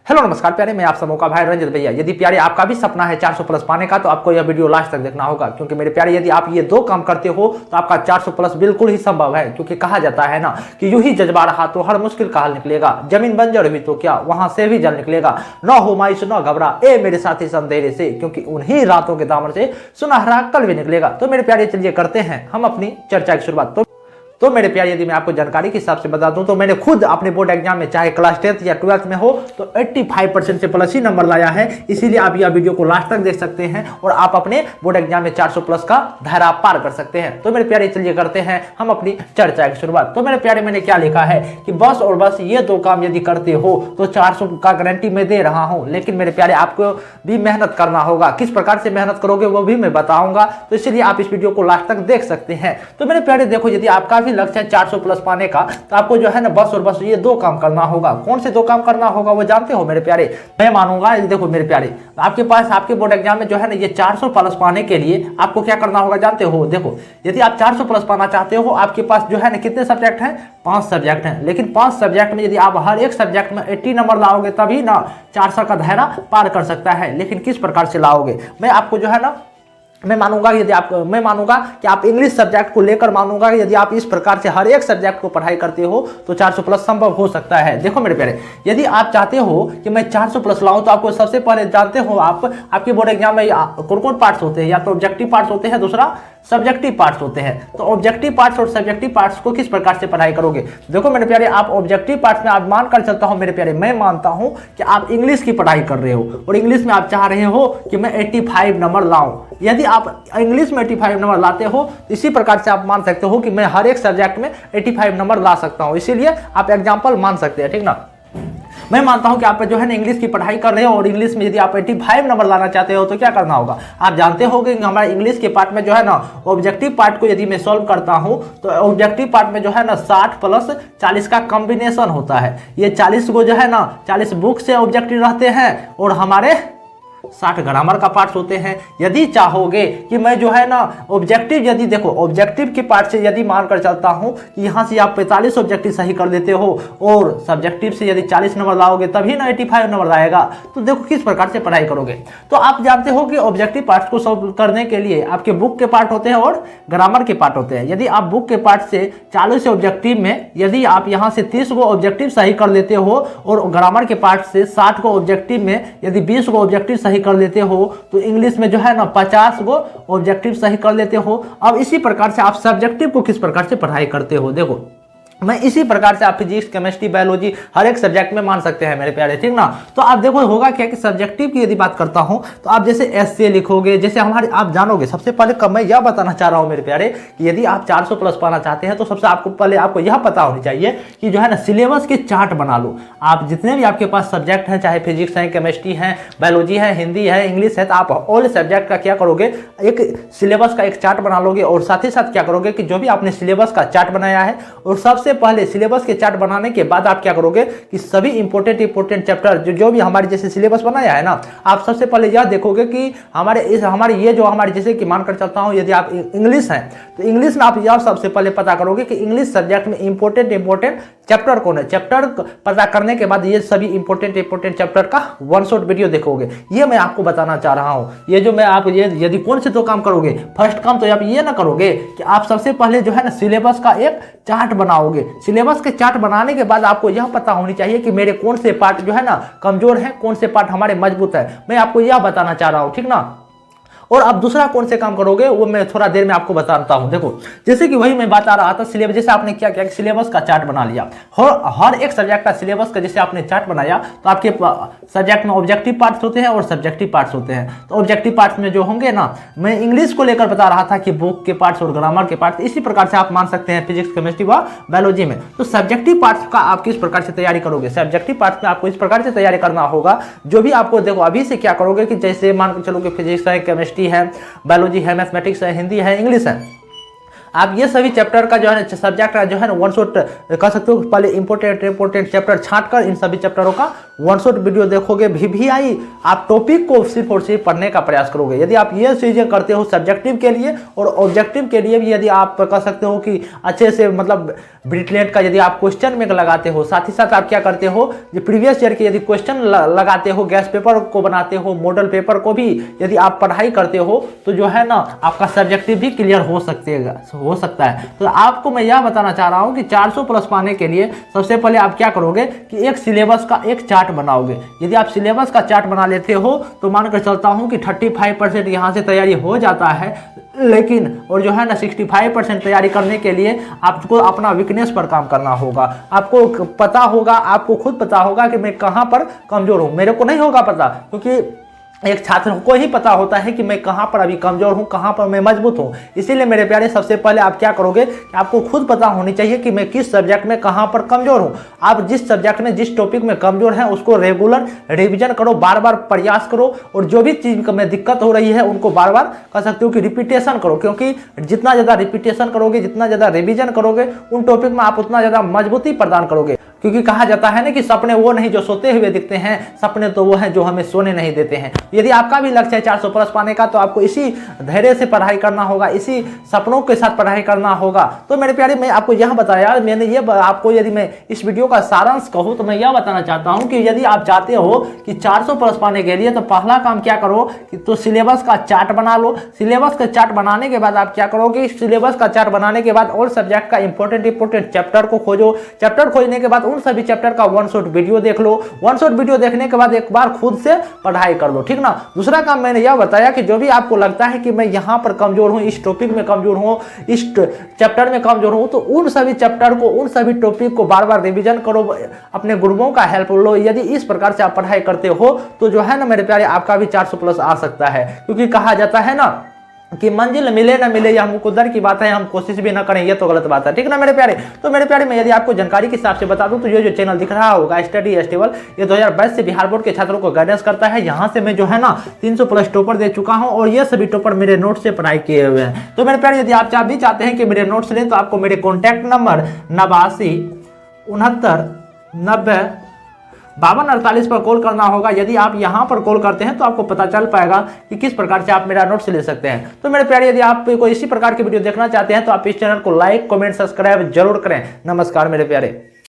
Hello नमस्कार प्यारे, मैं आप सबों का भाई रंजित भैया। यदि प्यारे आपका भी सपना है 400 प्लस पाने का तो आपको यह वीडियो लास्ट तक देखना होगा, क्योंकि मेरे प्यारे यदि आप ये दो काम करते हो तो आपका 400 प्लस बिल्कुल ही संभव है। क्योंकि कहा जाता है ना कि यूं ही जज्बा रहा तो हर मुश्किल का हल निकलेगा, जमीन बंजर हुई तो क्या वहां से भी जल निकलेगा। न हो मायूस न घबरा ए मेरे साथी संदेरे से, क्योंकि उन्हीं रातों के दामन से सुनहरा कल भी निकलेगा। तो मेरे प्यारे चलिए करते हैं हम अपनी चर्चा की शुरुआत। तो मेरे प्यारे यदि मैं आपको जानकारी के हिसाब से बता दूं तो मैंने खुद अपने बोर्ड एग्जाम में चाहे क्लास 10th या 12th में हो तो 85% से प्लस ही नंबर लाया है। इसीलिए आप यह वीडियो को लास्ट तक देख सकते हैं और आप अपने बोर्ड एग्जाम में 400 प्लस का धारा पार कर सकते हैं। तो मेरे प्यारे चलिए करते हैं हम अपनी चर्चा की शुरुआत। तो मेरे प्यारे मैंने क्या लिखा है कि बस और बस ये दो काम यदि करते हो तो 400 का गारंटी मैं दे रहा हूं। लेकिन मेरे प्यारे आपको भी मेहनत करना होगा, किस प्रकार से मेहनत करोगे वो भी मैं बताऊंगा। तो इसलिए आप इस वीडियो को लास्ट तक देख सकते हैं। तो मेरे प्यारे देखो, यदि आपका भी लक्ष्य है 400 प्लस पाने का तो आपको जो है ना बस और बस ये दो काम करना होगा। कौन से दो काम करना होगा वो जानते हो मेरे प्यारे? मैं मानूंगा, देखो मेरे प्यारे आपके पास आपके बोर्ड एग्जाम में जो है ना ये 400 प्लस पाने के लिए आपको क्या करना होगा जानते हो? देखो यदि आप 400 प्लस पाना चाहते हो, आपके पास जो है ना कितने सब्जेक्ट हैं? 5 सब्जेक्ट हैं। लेकिन 5 सब्जेक्ट में यदि आप हर एक सब्जेक्ट में 80 नंबर लाओगे तभी ना 400 का दायरा पार कर सकता है। लेकिन किस प्रकार से लाओगे? मैं आपको जो है ना मैं मानूंगा कि आप इंग्लिश सब्जेक्ट को लेकर मानूंगा कि यदि आप इस प्रकार से हर एक सब्जेक्ट को पढ़ाई करते हो तो 400 प्लस संभव हो सकता है। देखो मेरे प्यारे, यदि आप चाहते हो कि मैं 400 प्लस लाऊं तो आपको सबसे पहले जानते हो आपके बोर्ड एग्जाम में कौन कौन पार्ट्स होते हैं? या तो ऑब्जेक्टिव पार्ट्स होते हैं, दूसरा सब्जेक्टिव पार्ट्स होते हैं। तो ऑब्जेक्टिव पार्ट्स और सब्जेक्टिव पार्ट्स को किस प्रकार से पढ़ाई करोगे? देखो मेरे प्यारे, आप ऑब्जेक्टिव पार्ट्स में आप मानकर चलता हूं मेरे प्यारे, मैं मानता हूं कि आप इंग्लिश की पढ़ाई कर रहे हो और इंग्लिश में आप चाह रहे हो कि मैं 85 नंबर लाऊं। यदि आप इंग्लिश में 85 नंबर लाते हो तो इसी प्रकार से आप मान सकते हो कि मैं हर एक सब्जेक्ट में 85 नंबर ला सकता हूं। इसीलिए आप एग्जाम्पल मान सकते हैं, ठीक ना। मैं मानता हूं कि आप जो है ना इंग्लिश की पढ़ाई कर रहे हो और इंग्लिश में यदि आप 85 नंबर लाना चाहते हो तो क्या करना होगा? आप जानते हो कि हमारे इंग्लिश के पार्ट में जो है ना ऑब्जेक्टिव पार्ट को यदि मैं सॉल्व करता हूं तो ऑब्जेक्टिव पार्ट में जो है ना 60 प्लस 40 का कॉम्बिनेशन होता है। ये 40 को जो है ना 40 बुक से ऑब्जेक्टिव रहते हैं और हमारे 60 ग्रामर का पार्ट्स होते हैं। यदि चाहोगे कि मैं जो है ना ऑब्जेक्टिव, यदि देखो ऑब्जेक्टिव के पार्ट से यदि मानकर चलता हूं कि यहां से आप 45 ऑब्जेक्टिव सही कर देते हो और सब्जेक्टिव से यदि 40 नंबर लाओगे तभी ना 85 नंबर आएगा। तो देखो किस प्रकार से पढ़ाई करोगे। तो आप जानते हो कि ऑब्जेक्टिव पार्ट्स को सॉल्व करने के लिए आपके बुक के पार्ट होते हैं और ग्रामर के पार्ट होते हैं। यदि आप बुक के पार्ट से 40 ऑब्जेक्टिव में यदि आप यहां से 30 को ऑब्जेक्टिव सही कर लेते हो और ग्रामर के पार्ट से 60 को ऑब्जेक्टिव में यदि 20 को ऑब्जेक्टिव सही कर लेते हो तो इंग्लिश में जो है ना 50 को ऑब्जेक्टिव सही कर लेते हो। अब इसी प्रकार से आप सब्जेक्टिव को किस प्रकार से पढ़ाई करते हो? देखो मैं इसी प्रकार से आप फिजिक्स, केमिस्ट्री, बायोलॉजी हर एक सब्जेक्ट में मान सकते हैं मेरे प्यारे, ठीक ना। तो आप देखो होगा क्या कि सब्जेक्टिव की यदि बात करता हूं तो आप जैसे एसए लिखोगे, जैसे हमारे आप जानोगे। सबसे पहले कब मैं यह बताना चाह रहा हूं मेरे प्यारे कि यदि आप 400 प्लस पाना चाहते हैं तो सबसे पहले आपको यह पता होनी चाहिए कि जो है ना सिलेबस के चार्ट बना लो। आप जितने भी आपके पास सब्जेक्ट हैं, चाहे फिजिक्स है, केमिस्ट्री है, बायोलॉजी है, हिंदी है, इंग्लिश है, तो आप ऑल सब्जेक्ट का क्या करोगे, एक सिलेबस का एक चार्ट बना लोगे। और साथ ही साथ क्या करोगे कि जो भी आपने सिलेबस का चार्ट बनाया है और सबसे पहले सिलेबस के चार्ट बनाने के बाद आप क्या करोगे कि सभी इंपॉर्टेंट चैप्टर जो भी हमारे जैसे सिलेबस बनाया है ना, आप सबसे पहले यह देखोगे कि हमारे ये जो हमारे जैसे कि मानकर चलता हूं यदि आप इंग्लिश हैं तो इंग्लिश में आप यह सबसे पहले पता करोगे कि इंग्लिश सब्जेक्ट में इंपॉर्टेंट चैप्टर कौन है। चैप्टर पता करने के बाद ये सभी इंपॉर्टेंट चैप्टर का वन शॉट वीडियो देखोगे। ये मैं आपको बताना चाह रहा हूं। ये जो मैं आप ये यदि कौन से दो काम करोगे, फर्स्ट काम तो आप ये ना करोगे कि आप सबसे पहले जो है ना सिलेबस का एक चार्ट बनाओगे। सिलेबस के चार्ट बनाने के बाद आपको यह पता होनी चाहिए कि मेरे कौन से पार्ट जो है ना कमजोर है, कौन से पार्ट हमारे मजबूत है। मैं आपको यह बताना चाह रहा हूं, ठीक ना। और अब दूसरा कौन से काम करोगे वो मैं थोड़ा देर में आपको बताता हूं। देखो जैसे कि वही मैं बता रहा था सिलेबस, जैसे आपने क्या किया कि सिलेबस का चार्ट बना लिया। हर एक सब्जेक्ट का सिलेबस का जैसे आपने चार्ट बनाया तो आपके सब्जेक्ट में ऑब्जेक्टिव पार्ट्स होते हैं और सब्जेक्टिव पार्ट्स होते हैं। तो ऑब्जेक्टिव पार्ट्स में जो होंगे ना, मैं इंग्लिश को लेकर बता रहा था कि बुक के पार्ट्स और ग्रामर के पार्ट्स, इसी प्रकार से आप मान सकते हैं फिजिक्स, केमिस्ट्री व बायोलॉजी में। तो सब्जेक्टिव पार्ट्स का आप किस प्रकार से तैयारी करोगे? सब्जेक्टिव पार्ट्स में आपको इस प्रकार से तैयारी करना होगा। जो भी आपको देखो अभी से क्या करोगे कि जैसे मान के चलो कि फिजिक्स है, केमिस्ट्री है, बायोलॉजी है, मैथमेटिक्स है, हिंदी है, इंग्लिश है, आप ये सभी चैप्टर का जो है सब्जेक्ट का जो है ना वन शॉट कर सकते हो। पहले इंपॉर्टेंट चैप्टर छांट कर इन सभी चैप्टरों का वन शॉट वीडियो देखोगे, VVI आप टॉपिक को सिर्फ और सिर्फ पढ़ने का प्रयास करोगे। यदि आप ये चीज़ें करते हो सब्जेक्टिव के लिए और ऑब्जेक्टिव के लिए भी, यदि आप कर सकते हो कि अच्छे से मतलब ब्रिटलेट का यदि आप क्वेश्चन में लगाते हो, साथ ही साथ आप क्या करते हो जो प्रीवियस ईयर के यदि क्वेश्चन लगाते हो, गैस पेपर को बनाते हो, मॉडल पेपर को भी यदि आप पढ़ाई करते हो तो जो है ना आपका सब्जेक्टिव भी क्लियर हो सकता है। तो आपको मैं यह बताना चाह रहा हूँ कि 400 प्लस पाने के लिए सबसे पहले आप क्या करोगे कि एक सिलेबस का एक चार्ट बनाओगे। यदि आप सिलेबस का चार्ट बना लेते हो तो मानकर चलता हूँ कि 35% यहाँ से तैयारी हो जाता है, लेकिन और जो है ना 65% तैयारी करने के लिए आपको अपना वीकनेस पर काम करना होगा। आपको पता होगा, आपको खुद पता होगा कि मैं कहाँ पर कमज़ोर हूँ। मेरे को नहीं होगा पता, क्योंकि एक छात्र को ही पता होता है कि मैं कहाँ पर अभी कमज़ोर हूँ, कहाँ पर मैं मजबूत हूँ। इसीलिए मेरे प्यारे सबसे पहले आप क्या करोगे कि आपको खुद पता होनी चाहिए कि मैं किस सब्जेक्ट में कहाँ पर कमज़ोर हूँ। आप जिस सब्जेक्ट में जिस टॉपिक में कमज़ोर हैं उसको रेगुलर रिवीजन करो, बार बार प्रयास करो, और जो भी चीज़ में दिक्कत हो रही है उनको बार बार कह सकते हो कि रिपीटेशन करो, क्योंकि जितना ज़्यादा रिपीटेशन करोगे, जितना ज़्यादा रिवीजन करोगे उन टॉपिक में आप उतना ज़्यादा मजबूती प्रदान करोगे। क्योंकि कहा जाता है ना कि सपने वो नहीं जो सोते हुए दिखते हैं, सपने तो वो हैं जो हमें सोने नहीं देते हैं। यदि आपका भी लक्ष्य है 400 प्लस पाने का, तो आपको इसी धैर्य से पढ़ाई करना होगा, इसी सपनों के साथ पढ़ाई करना होगा। तो मेरे प्यारे मैं आपको यह बताया, मैंने ये आपको यदि मैं इस वीडियो का सारांश कहूँ तो मैं यह बताना चाहता हूँ कि यदि आप चाहते हो कि 400 प्लस पाने के लिए, तो पहला काम क्या करो कि तो सिलेबस का चार्ट बना लो। सिलेबस का चार्ट बनाने के बाद आप क्या करोगे, सिलेबस का चार्ट बनाने के बाद और सब्जेक्ट का इंपॉर्टेंट चैप्टर को खोजो। चैप्टर खोजने के बाद उन सभी चैप्टर का वन शॉट वीडियो देख लो। वन शॉट वीडियो देखने के बाद एक बार खुद से पढ़ाई कर लो, ठीक ना। दूसरा काम मैंने यह बताया कि जो भी आपको लगता है कि मैं यहाँ पर कमजोर हूँ, इस टॉपिक में कमजोर हूँ, इस चैप्टर में कमजोर हूँ, तो उन सभी चैप्टर को, उन सभी टॉपिक को बार बार रिवीजन करो, अपने गुरुओं का हेल्प लो। यदि इस प्रकार से आप पढ़ाई करते हो तो जो है ना मेरे प्यारे आपका भी 400 प्लस आ सकता है। क्योंकि कहा जाता है ना कि मंजिल मिले ना मिले यह मुकद्दर की बात है, हम कोशिश भी ना करें ये तो गलत बात है, ठीक ना मेरे प्यारे। तो मेरे प्यारे मैं यदि आपको जानकारी के हिसाब से बता दूं तो ये जो चैनल दिख रहा होगा स्टडी स्टेबल, ये 2022 से बिहार बोर्ड के छात्रों को गाइडेंस करता है। यहाँ से मैं जो है ना 300 प्लस टॉपर दे चुका हूँ, और ये सभी टॉपर मेरे नोट से पढ़ाई किए हुए हैं। तो मेरे प्यारे यदि आप भी चाहते हैं कि मेरे नोट्स लें तो आपको मेरे कॉन्टैक्ट नंबर 89 69 90 5248 पर कॉल करना होगा। यदि आप यहां पर कॉल करते हैं तो आपको पता चल पाएगा कि किस प्रकार से आप मेरा नोट्स ले सकते हैं। तो मेरे प्यारे यदि आप कोई इसी प्रकार की वीडियो देखना चाहते हैं तो आप इस चैनल को लाइक, कमेंट, सब्सक्राइब जरूर करें। नमस्कार मेरे प्यारे।